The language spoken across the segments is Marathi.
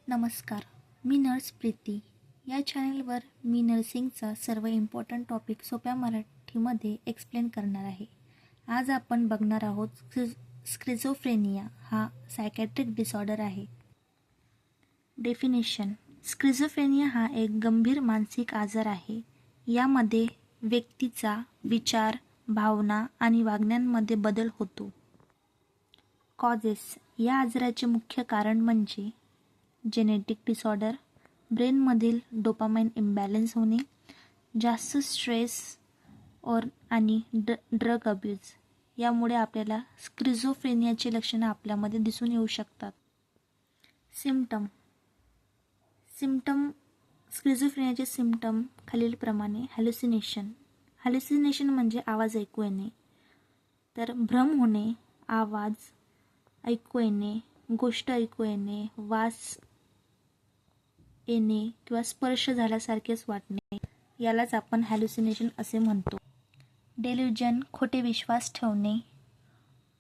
नमस्कार, मी नर्स प्रीती. या चॅनलवर मी नर्सिंगचा सर्व इम्पॉर्टंट टॉपिक सोप्या मराठीमध्ये एक्सप्लेन करणार आहे. आज आपण बघणार आहोत स्क्रिझोफ्रेनिया हा सायकॅट्रिक डिसऑर्डर आहे. डेफिनेशन: स्क्रिझोफ्रेनिया हा एक गंभीर मानसिक आजार आहे. यामध्ये व्यक्तीचा विचार, भावना आणि वागण्यांमध्ये बदल होतो. कॉजेस: या आजाराचे मुख्य कारण म्हणजे जेनेटिक डिसऑर्डर, ब्रेनमधील डोपामाइन इम्बॅलन्स होणे, जास्त स्ट्रेस आणि ड्रग अब्यूज. यामुळे आपल्याला स्क्रिझोफ्रेनियाची लक्षणं आपल्यामध्ये दिसून येऊ शकतात. सिम्पटम: स्क्रिझोफ्रेनियाचे सिम्पटम खालीलप्रमाणे. हॅल्युसिनेशन म्हणजे आवाज ऐकू येणे, तर भ्रम होणे, आवाज ऐकू येणे, गोष्ट ऐकू येणे, वास येणे किंवा स्पर्श झाल्यासारखेच वाटणे, यालाच आपण हॅल्युसिनेशन असे म्हणतो. डेल्युजन: खोटे विश्वास ठेवणे,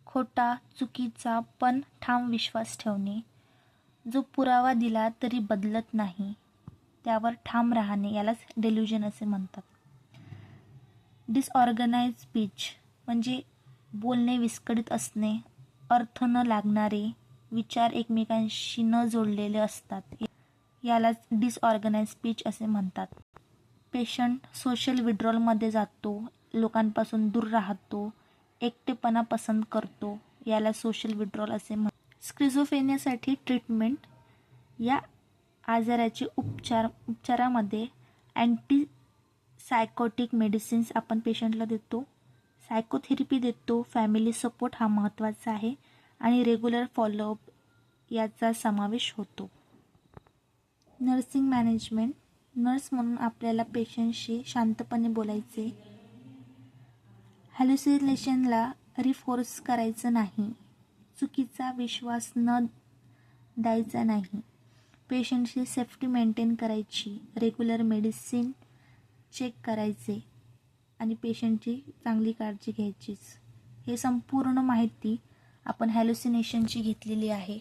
खोटा, चुकीचा पण ठाम विश्वास ठेवणे, जो पुरावा दिला तरी बदलत नाही त्यावर ठाम राहणे, यालाच डेल्युजन असे म्हणतात. डिसऑर्गनाइज स्पीच म्हणजे बोलणे विस्कळीत असणे, अर्थ न लागणारे, विचार एकमेकांशी न जोडलेले असतात, यालाच डिसऑर्गनाइज स्पीच असे म्हणतात. पेशंट सोशल विड्रॉलमध्ये जातो, लोकांपासून दूर राहतो, एकटेपणा पसंत करतो, याला सोशल विड्रॉल असे म्हणतात. स्क्रिझोफ्रेनियासाठी ट्रीटमेंट: या आजाराचे उपचारामध्ये सायकोटिक मेडिसिन्स आपण पेशंटला देतो, सायकोथेरपी देतो, फॅमिली सपोर्ट हा महत्त्वाचा आहे आणि रेग्युलर फॉलोअप याचा समावेश होतो. नर्सिंग मॅनेजमेंट: नर्स म्हणून आपल्याला पेशंटशी शांतपणे बोलायचे, हॅल्युसिनेशनला रिफोर्स करायचं नाही, चुकीचा विश्वास न द्यायचा नाही, पेशंटची सेफ्टी मेंटेन करायची, रेग्युलर मेडिसिन चेक करायचे आणि पेशंटची चांगली काळजी घ्यायचीच. हे संपूर्ण माहिती आपण हॅल्युसिनेशनची घेतलेली आहे.